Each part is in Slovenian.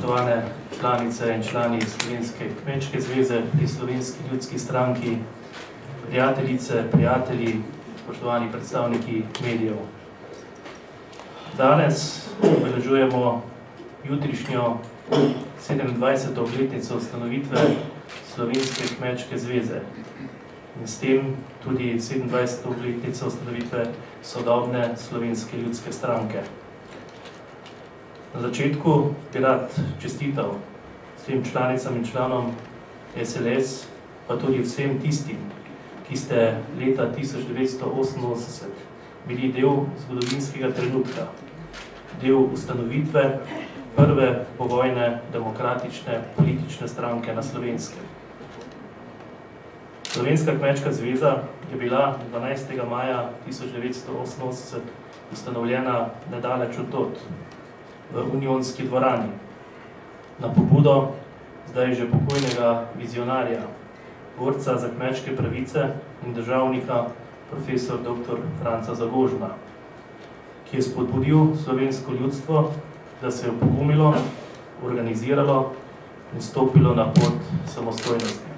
spoštovane članice in člani Slovenske kmečke zveze pri Slovenski ljudski stranki, prijateljice, prijatelji, spoštovani predstavniki medijev. Danes obeležujemo jutrišnjo 27. obletnico ustanovitve Slovenske kmečke zveze in s tem tudi 27. obletnico ustanovitve sodobne Slovenske ljudske stranke. Na začetku bi rad čestital vsem članicam in članom SLS, pa tudi vsem tistim, ki ste leta 1988 bili del zgodovinskega trenutka, del ustanovitve prve povojne demokratične politične stranke na Slovenskem. Slovenska kmečka zveza je bila 12. maja 1988 ustanovljena nedaleč od tod, v Unionski dvorani, na pobudo zdaj že pokojnega vizionarja, borca za kmečke pravice in državnika profesor dr. Franca Zagožna, ki je spodbudil slovensko ljudstvo, da se je opogumilo, organiziralo in stopilo na pot samostojnosti.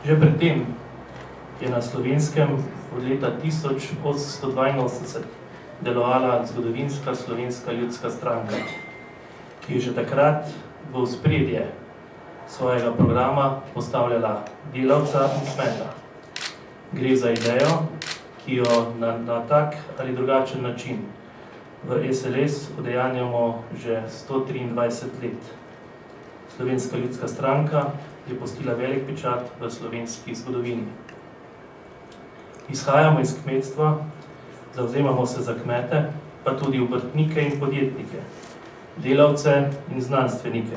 Že predtem je na Slovenskem od leta 1882 delovala zgodovinska Slovenska ljudska stranka, ki je že takrat v ospredje svojega programa postavljala delavca in kmeta. Gre za idejo, ki jo na tak ali drugačen način v SLS udejanjamo že 123 let. Slovenska ljudska stranka je pustila velik pečat v slovenski zgodovini. Izhajamo iz kmetstva, zavzemamo se za kmete, pa tudi obrtnike in podjetnike, delavce in znanstvenike,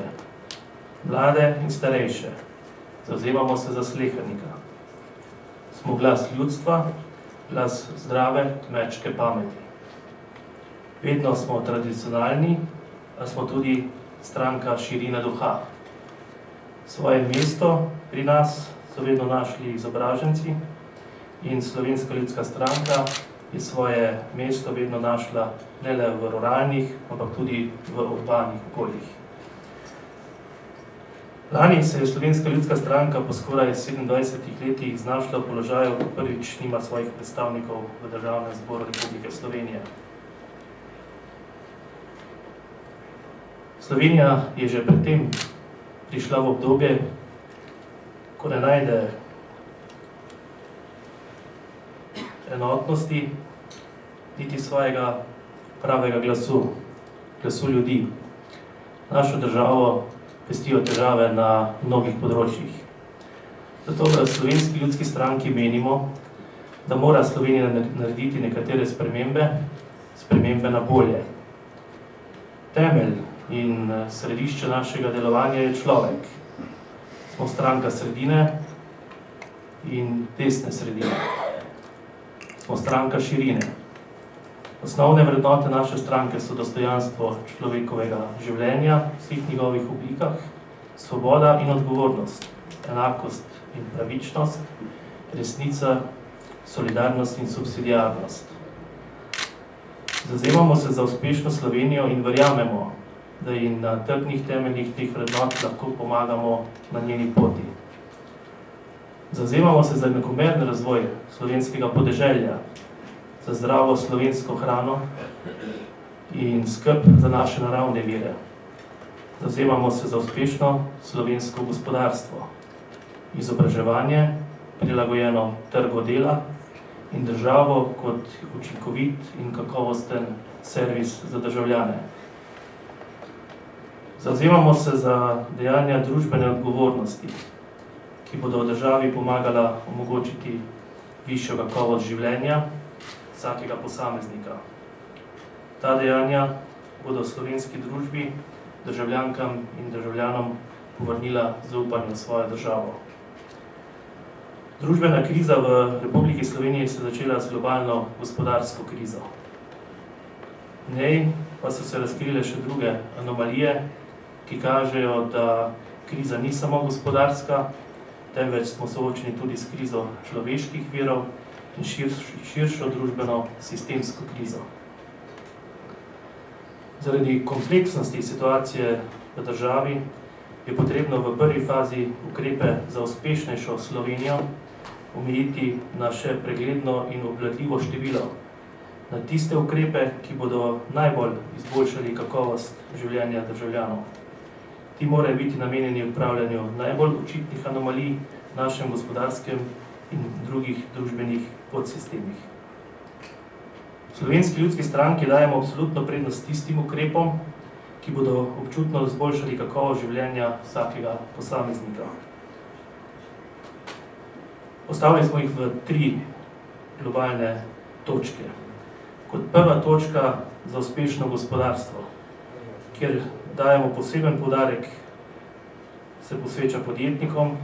mlade in starejše, zavzemamo se za slehernika. Smo glas ljudstva, glas zdrave kmečke pameti. Vedno smo tradicionalni, a smo tudi stranka širine duha. Svoje mesto pri nas so vedno našli izobraženci in Slovenska ljudska stranka je svoje mesto vedno našla ne le v ruralnih, ampak tudi v urbanih okoljih. Lani se je Slovenska ljudska stranka po skoraj 27 letih znašla v položaju, ko prvič nima svojih predstavnikov v Državnem zboru Republike Slovenije. Slovenija je že predtem prišla v obdobje, ko ne najde enotnosti, niti svojega pravega glasu ljudi. Našo državo pestijo težave na mnogih področjih. Zato v Slovenski ljudski stranki menimo, da mora Slovenija narediti nekatere spremembe na bolje. Temelj in središče našega delovanja je človek. Smo stranka sredine in desne sredine. Smo stranka širine. Osnovne vrednote naše stranke so dostojanstvo človekovega življenja v vseh njegovih oblikah, svoboda in odgovornost, enakost in pravičnost, resnica, solidarnost in subsidiarnost. Zavzemamo se za uspešno Slovenijo in verjamemo, da jim na trdnih temeljih teh vrednot lahko pomagamo na njeni poti. Zavzemamo se za enakomeren razvoj slovenskega podeželja, za zdravo slovensko hrano in skrb za naše naravne vire. Zavzemamo se za uspešno slovensko gospodarstvo, izobraževanje, prilagojeno trgu dela in državo kot učinkovit in kakovosten servis za državljane. Zavzemamo se za dejanja družbene odgovornosti, ki bodo v državi pomagala omogočiti višjo kakovost življenja vsakega posameznika. Ta dejanja bodo slovenski družbi, državljankam in državljanom povrnila zaupanje v svojo državo. Družbena kriza v Republiki Sloveniji se začela s globalno gospodarsko krizo. V njej pa so se razkrile še druge anomalije, ki kažejo, da kriza ni samo gospodarska, temveč smo soočeni tudi s krizo človeških virov in širšo družbeno sistemsko krizo. Zaradi kompleksnosti situacije v državi je potrebno v prvi fazi ukrepe za uspešnejšo Slovenijo omejiti na še pregledno in obvladljivo število, na tiste ukrepe, ki bodo najbolj izboljšali kakovost življenja državljanov. Ti morajo biti namenjeni odpravljanju najbolj očitnih anomalij v našem gospodarskem in drugih družbenih podsistemih. V Slovenski ljudski stranki dajemo absolutno prednost tistim ukrepom, ki bodo občutno izboljšali kakovost življenja vsakega posameznika. Postavili smo jih v 3 globalne točke. Kot prva točka za uspešno gospodarstvo, kjer dajemo poseben poudarek, se posveča podjetnikom,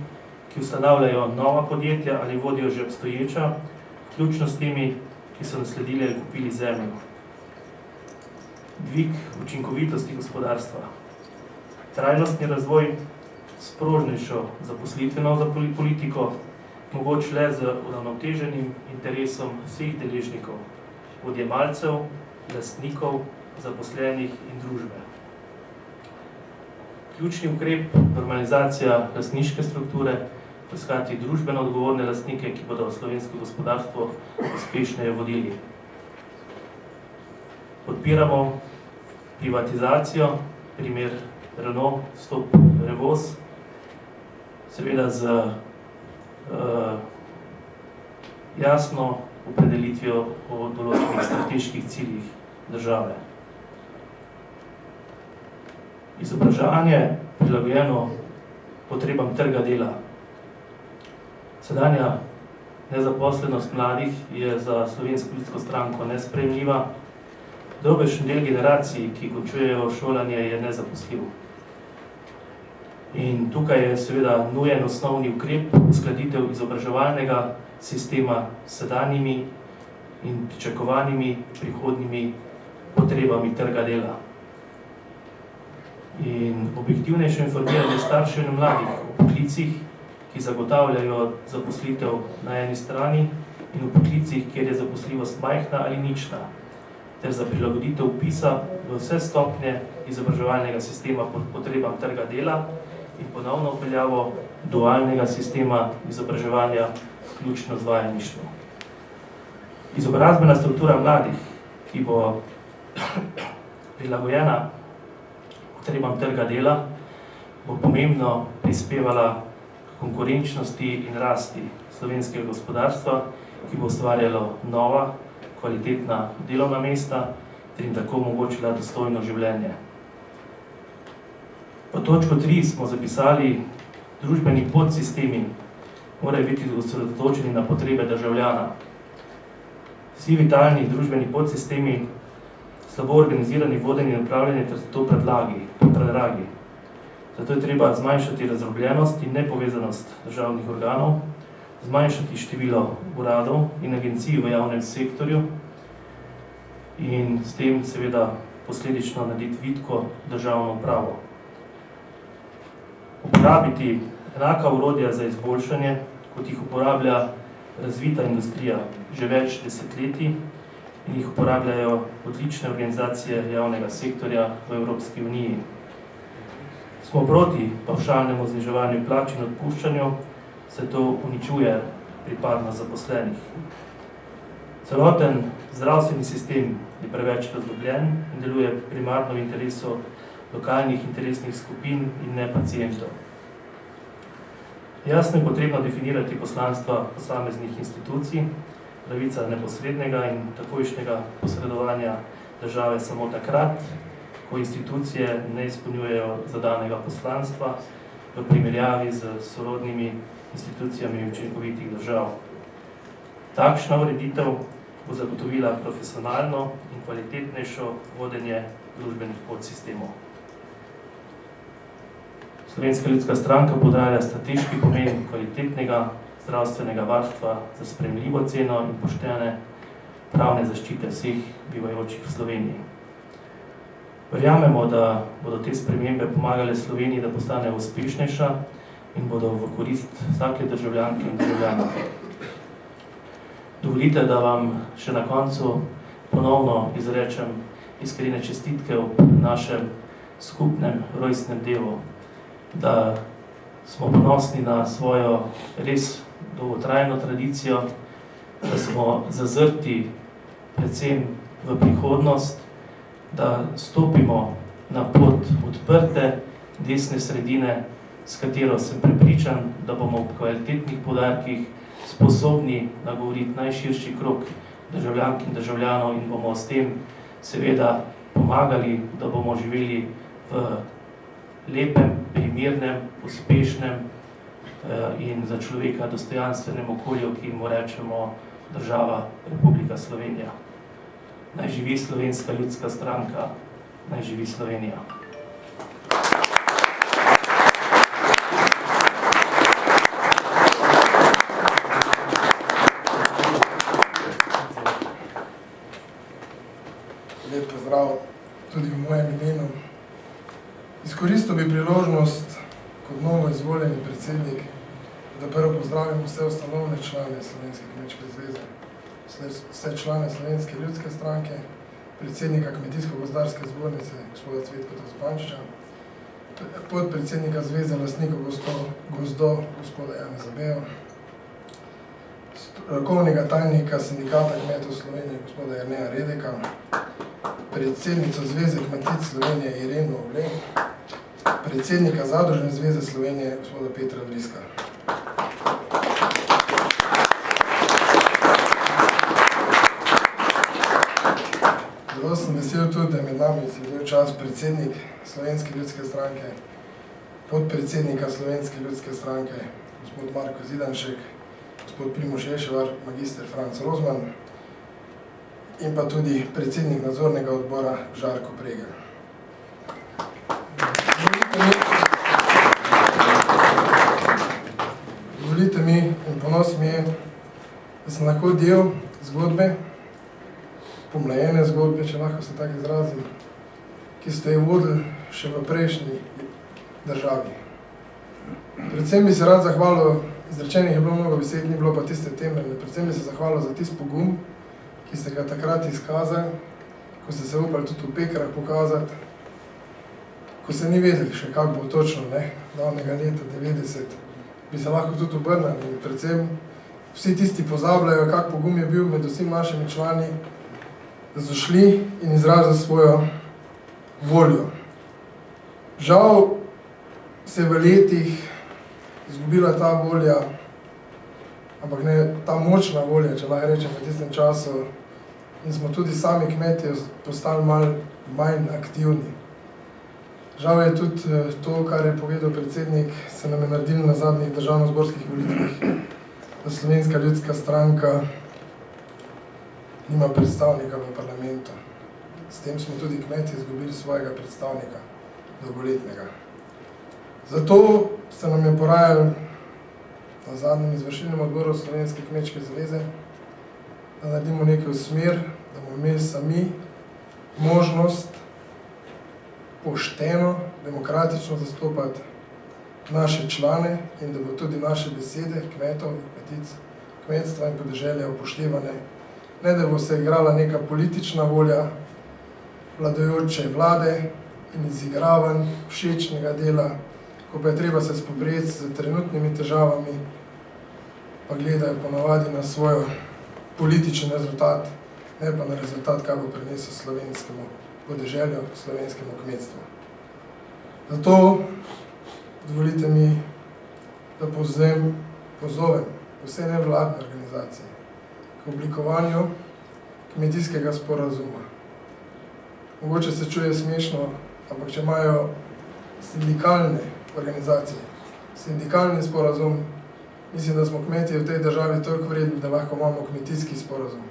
ki ustanavljajo nova podjetja ali vodijo že obstoječa, vključno s temi, ki so nasledili ali kupili zemljo. Dvig učinkovitosti gospodarstva, trajnostni razvoj, sprožnejšo zaposlitveno politiko, mogoče le z uravnoteženim interesom vseh deležnikov, odjemalcev, lastnikov, zaposlenih in družbe. Ključni ukrep, normalizacija lastniške strukture, poiskati družbeno odgovorne lastnike, ki bodo slovensko gospodarstvo uspešneje vodili. Podpiramo privatizacijo, primer Renault, vstop Revoz, seveda z jasno opredelitvijo o določenih strateških ciljih države. Izobraževanje prilagojeno potrebam trga dela. Sedanja nezaposlenost mladih je za Slovensko ljudsko stranko nesprejemljiva. Dobršen del generacij, ki končujejo šolanje, je nezaposljiv. In tukaj je seveda nujen osnovni ukrep uskladitev izobraževalnega sistema s sedanjimi in pričakovanimi prihodnjimi potrebami trga dela. In objektivnejše informiranje staršev in mladih o poklicih, ki zagotavljajo zaposlitev na eni strani in v poklicih, kjer je zaposljivost majhna ali nična, ter za prilagoditev vpisa v vse stopnje izobraževalnega sistema pod potrebam trga dela in ponovno vpeljavo dualnega sistema izobraževanja, vključno z vajeništvom. Izobrazbena struktura mladih, ki bo prilagojena potrebam trga dela, bo pomembno prispevala k konkurenčnosti in rasti slovenskega gospodarstva, ki bo ustvarjalo nova, kvalitetna delovna mesta ter jim tako omogočila dostojno življenje. Po točko 3 smo zapisali, družbeni podsistemi morajo biti osredotočeni na potrebe državljana. Vsi vitalni družbeni podsistemi, slabo organizirani vodenje in upravljanje ter to predragi. Zato je treba zmanjšati razdrobljenost in nepovezanost državnih organov, zmanjšati število uradov in agencij v javnem sektorju in s tem seveda posledično narediti vitko državno upravo. Uporabiti enaka orodja za izboljšanje, kot jih uporablja razvita industrija že več desetletij in jih uporabljajo odlične organizacije javnega sektorja v Evropski uniji. Smo proti pavšalnemu zniževanju plač in odpuščanju, se to uničuje pripadnost zaposlenih. Celoten zdravstveni sistem je preveč razdrobljen in deluje primarno v interesu lokalnih interesnih skupin in ne pacientov. Jasno je potrebno definirati poslanstva posameznih institucij, pravica neposrednega in takojšnjega posredovanja države samo takrat, ko institucije ne izpolnjujejo zadanega poslanstva v primerjavi z sorodnimi institucijami učinkovitih držav. Takšna ureditev bo zagotovila profesionalno in kvalitetnejšo vodenje družbenih podsistemov. Slovenska ljudska stranka poudarja strateški pomen kvalitetnega zdravstvenega varstva za sprejemljivo ceno in poštene pravne zaščite vseh bivajočih v Sloveniji. Verjamemo, da bodo te spremembe pomagale Sloveniji, da postane uspešnejša in bodo v korist vsake državljanke in državljana. Dovolite, da vam še na koncu ponovno izrečem iskrene čestitke ob našem skupnem rojstnem dnevu, da smo ponosni na svojo res dolgotrajno tradicijo, da smo zazrti predvsem v prihodnost, da stopimo na pot odprte desne sredine, s katero sem prepričan, da bomo v kvalitetnih poudarkih sposobni nagovoriti najširši krog državljank in državljanov in bomo s tem seveda pomagali, da bomo živeli v lepem, primernem, uspešnem in za človeka dostojanstvenem okolju, ki mu rečemo država Republika Slovenija. Naj živi Slovenska ljudska stranka, naj živi Slovenija. Lep pozdrav tudi v mojem imenu. Izkoristil bi priložnost kot novo izvoljeni predsednik, da prvo pozdravim vse ustanovne člane Slovenske kmečke zveze, vse člane Slovenske ljudske stranke, predsednika Kmetijsko-gozdarske zbornice, gospoda Cvetka Zupančiča, podpredsednika Zveze lastnikov gozdov, gospoda Janeza Bejo, strokovnega tajnika Sindikata kmetov Slovenije, gospoda Jerneja Redeka, predsednico Zveze kmetic Slovenije Ireno Ovle, predsednika Zadružne zveze Slovenije, gospoda Petra Vriska. Zelo sem vesel tudi, da je med nami sedel čas predsednik Slovenske ljudske stranke, podpredsednika Slovenske ljudske stranke, gospod Marko Zidanšek, gospod Primož Eševar, magister Franc Rozman in pa tudi predsednik nadzornega odbora Žarko Pregel. Dovolite mi in ponos mi je, da sem lahko del zgodbe, pomlajene zgodbe, če lahko se tako izrazim, ki ste jo vodili še v prejšnji državi. Predvsem bi se rad zahvalil, izrečenih je bilo mnogo besed, ni bilo pa tiste temeljne, predvsem bi se zahvalil za tist pogum, ki ste ga takrat izkazali, ko ste se upali tudi v Pekrah pokazati, ko se ni vedeli še, kako bo točno, davnega leta 90, bi se lahko tudi obrnili in predvsem vsi tisti pozabljajo, kak pogum je bil med vsemi našimi člani, da so šli in izrazili svojo voljo. Žal se je v letih izgubila ta volja, ampak ne ta močna volja, če lahko rečem v tistem času, in smo tudi sami kmetje postali malo manj aktivni. Žal je tudi to, kar je povedal predsednik, se nam je naredilo na zadnjih državno-zborskih volitvah, da Slovenska ljudska stranka nima predstavnika v parlamentu. S tem smo tudi kmetje izgubili svojega predstavnika, dolgoletnega. Zato se nam je porajalo na zadnjem izvršilnem odboru Slovenske kmečke zveze, da naredimo nekaj v smer, da bomo imeli sami možnost pošteno, demokratično zastopati naše člane in da bo tudi naše besede kmetov in kmetic, kmetstva in podeželja upoštevane. Ne, da bo se igrala neka politična volja vladajoče vlade in izigravanj všečnega dela, ko pa je treba se spoprijeti z trenutnimi težavami, pa gledajo ponavadi na svoj politični rezultat, ne pa na rezultat, kaj bo prinesel slovenskemu podeželju, slovenskemu kmetstvu. Zato dovolite mi, da pozovem vse nevladne organizacije k oblikovanju kmetijskega sporazuma. Mogoče se čuje smešno, ampak če imajo sindikalne organizacije, sindikalni sporazum, mislim, da smo kmetje v tej državi toliko vredni, da lahko imamo kmetijski sporazum.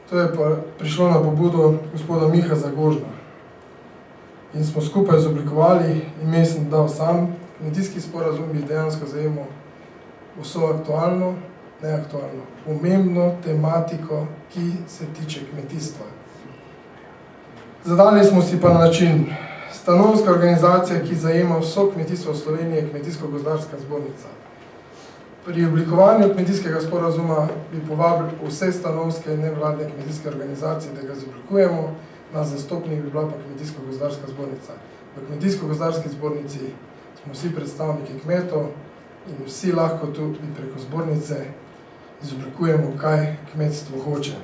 To je pa prišlo na pobudo gospoda Miha Zagožna. In smo skupaj zoblikovali in mislim dal sam kmetijski sporazum bi dejansko zajemal vso aktualno, neaktualno, pomembno tematiko, ki se tiče kmetijstva. Zadali smo si pa na način stanovska organizacija, ki zajema vso kmetijstvo v Sloveniji, je Kmetijsko-gozdarska zbornica. Pri oblikovanju kmetijskega sporazuma bi povabili vse stanovske nevladne kmetijske organizacije, da ga zoblikujemo nas zastopnik bi bila pa Kmetijsko-gozdarska zbornica. V Kmetijsko-gozdarski zbornici smo vsi predstavniki kmetov in vsi lahko tudi preko zbornice izoblikujemo, kaj kmetstvo hoče.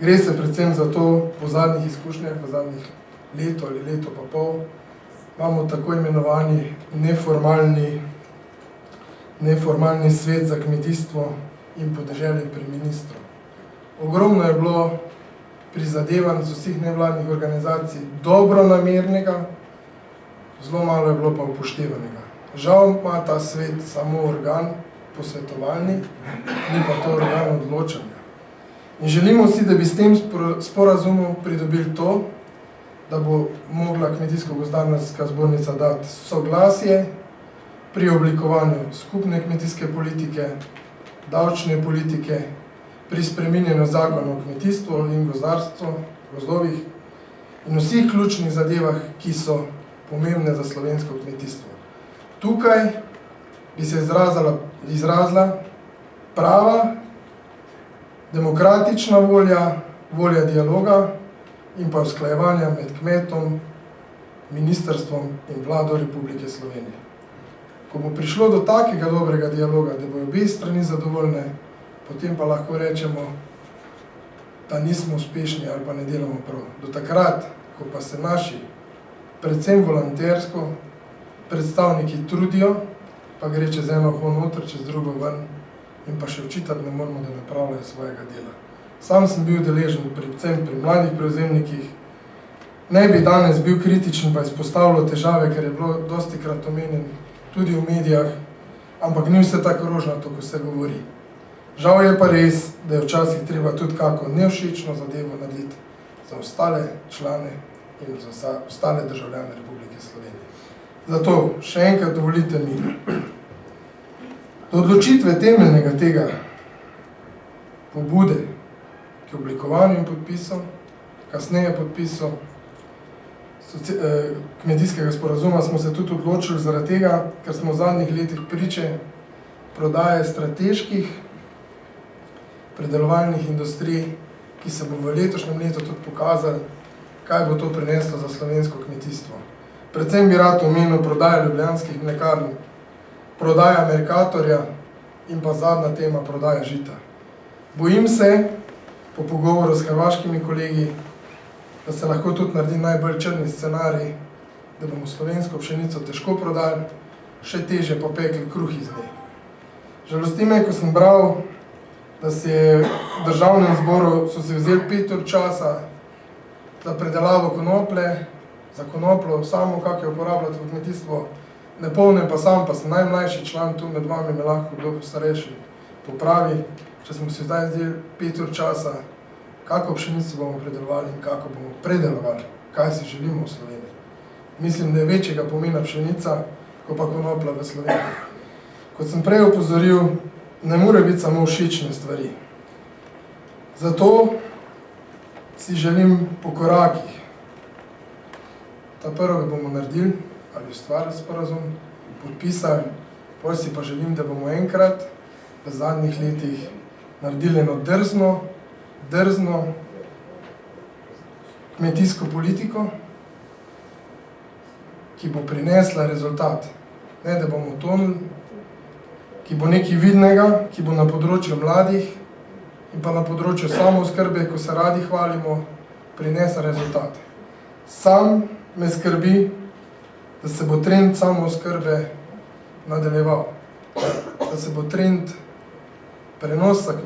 Gre se predvsem za to, po zadnjih izkušnjah, po zadnjih leto ali leto pa pol, imamo tako imenovani neformalni svet za kmetijstvo in podeželje pri ministru. Ogromno je bilo prizadevanj z vseh nevladnih organizacij dobronamernega, zelo malo je bilo pa upoštevanega. Žal ima ta svet samo organ posvetovalni, ni pa to organ odločanja. In želimo si, da bi s tem sporazumom pridobili to, da bo mogla Kmetijsko-gozdarska zbornica dati soglasje pri oblikovanju skupne kmetijske politike, davčne politike, pri spreminjanju zakona o kmetijstvu in gozdarstvu, gozdovih in vseh ključnih zadevah, ki so pomembne za slovensko kmetijstvo. Tukaj bi se izrazila prava, demokratična volja dialoga in pa usklajevanja med kmetom, ministrstvom in vlado Republike Slovenije. Ko bo prišlo do takega dobrega dialoga, da bojo obe strani zadovoljne, potem pa lahko rečemo, da nismo uspešni ali pa ne delamo prav. Do takrat, ko pa se naši, predvsem volontersko, predstavniki trudijo, pa gre čez eno oho noter, čez drugo ven in pa še očitati ne moramo, da napravljajo svojega dela. Sam sem bil deležen predvsem pri mladih prevzemnikih, ne bi danes bil kritičen pa izpostavljal težave, ker je bilo dostikrat omenjen tudi v medijah, ampak ni vse tako rožnato, ko se govori. Žal je pa res, da je včasih treba tudi kako nevšečno zadevo narediti za ostale člane in za ostale državljane Republike Slovenije. Zato še enkrat dovolite mi, do odločitve temeljnega tega pobude k oblikovanju in podpisu, kasneje podpisu kmetijskega sporazuma smo se tudi odločili zaradi tega, ker smo v zadnjih letih priče prodaje strateških predelovalnih industrij, ki se bo v letošnjem letu tudi pokazali, kaj bo to prineslo za slovensko kmetijstvo. Predvsem bi rad omenil prodaja ljubljanskih mlekarn, prodaja Mercatorja in pa zadnja tema prodaja žita. Bojim se, po pogovoru s hrvaškimi kolegi, da se lahko tudi naredi najbolj črni scenarij, da bomo slovensko pšenico težko prodali, še teže pa pekli kruh iz nje. Žalosti me, ko sem bral, da se je v državnem zboru so se vzeli 5 ur časa za predelavo konoplje, za konoplo samo, kak je uporabljati v kmetijstvo, ne polnem pa sam, pa sem najmlajši član tu med vami, me lahko kdo starejši popravi, če smo si zdaj vzeli 5 ur časa, kako pšenico bomo predelovali in kako bomo predelovali, kaj si želimo v Sloveniji. Mislim, da je večjega pomena pšenica, kot pa konopla v Sloveniji. Kot sem prej opozoril, ne more biti samo všečne stvari. Zato si želim po korakih. Ta prvega bomo naredili, ali ustvarili sporazum, podpisali, potem si pa želim, da bomo enkrat v zadnjih letih naredili eno drzno kmetijsko politiko, ki bo prinesla rezultat. Ne, da bomo tonili, ki bo nekaj vidnega, ki bo na področju mladih in pa na področju samooskrbe, ko se radi hvalimo, prinesla rezultat. Sam me skrbi, da se bo trend samooskrbe nadaljeval, da se bo trend prenosa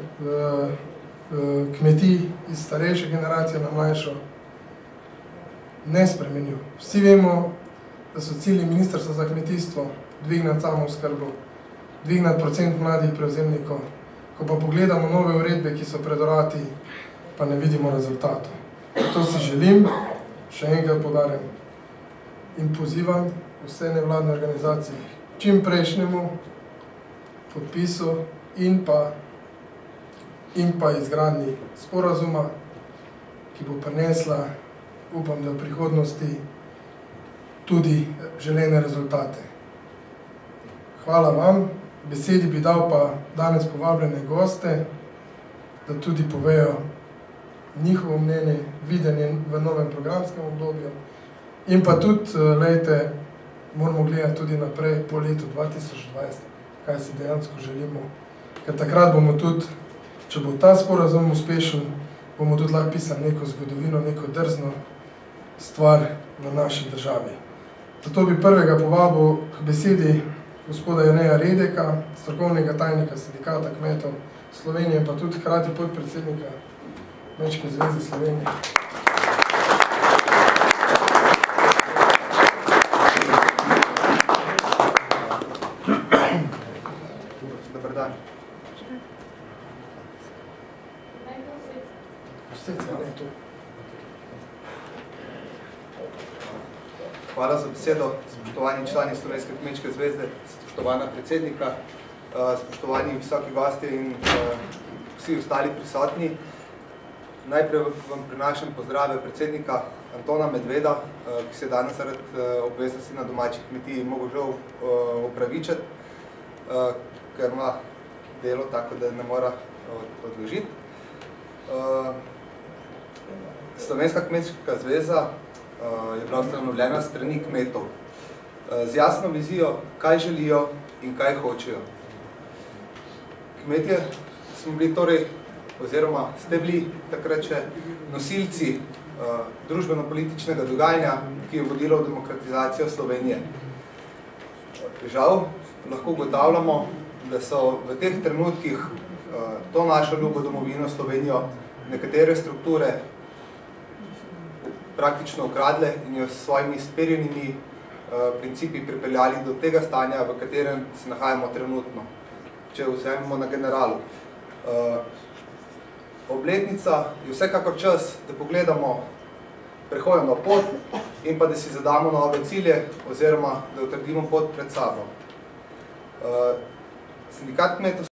kmetij iz starejše generacije na mlajšo ne spremenil. Vsi vemo, da so cilji Ministrstva za kmetijstvo dvignati samooskrbo, dvignati procent mladih prevzemnikov. Ko pa pogledamo nove uredbe, ki so pred vrati, pa ne vidimo rezultatov. To si želim, še enkrat poudarjam in pozivam vse nevladne organizacije čim prejšnjemu podpisu in pa izgradnji sporazuma, ki bo prinesla, upam, da v prihodnosti tudi želene rezultate. Hvala vam. Besedi bi dal pa danes povabljene goste, da tudi povejo njihovo mnenje, videnje v novem programskem obdobju. In pa tudi, lejte, moramo gledati tudi naprej po letu 2020, kaj si dejansko želimo. Ker takrat bomo tudi, če bo ta sporazum uspešen, bomo tudi lahko pisali neko zgodovino, neko drzno stvar v naši državi. Zato bi prvega povabil k besedi gospoda Jerneja Redeka, strokovnega tajnika Sindikata kmetov Slovenije, pa tudi hkrati podpredsednika Kmečke zveze Slovenije. Dobar dan. Hvala za besedo, spoštovani člani Slovenske kmečke zvezde, spoštovana predsednika, spoštovani visoki gostje in vsi ostali prisotni. Najprej vam prinašam pozdrave predsednika Antona Medveda, ki se je danes zaradi obveznosti na domači kmetiji mogel žal opravičiti, ker ima delo tako, da ne mora odložiti. Slovenska kmečka zveza je bila ustanovljena s strani kmetov z jasno vizijo, kaj želijo in kaj hočejo. Kmetje smo bili torej, oziroma ste bili takrat še nosilci družbeno-političnega dogajanja, ki je vodilo v demokratizacijo Slovenije. Žal, lahko ugotavljamo, da so v teh trenutkih to našo ljubo domovino Slovenijo nekatere strukture praktično ukradle in jo s svojimi izperjenimi principi pripeljali do tega stanja, v katerem se nahajamo trenutno, če vzamemo na generalu. Obletnica je vsekakor čas, da pogledamo prehojeno pot in pa da si zadamo nove cilje oziroma da utrdimo pot pred sabo. Sindikat kmetov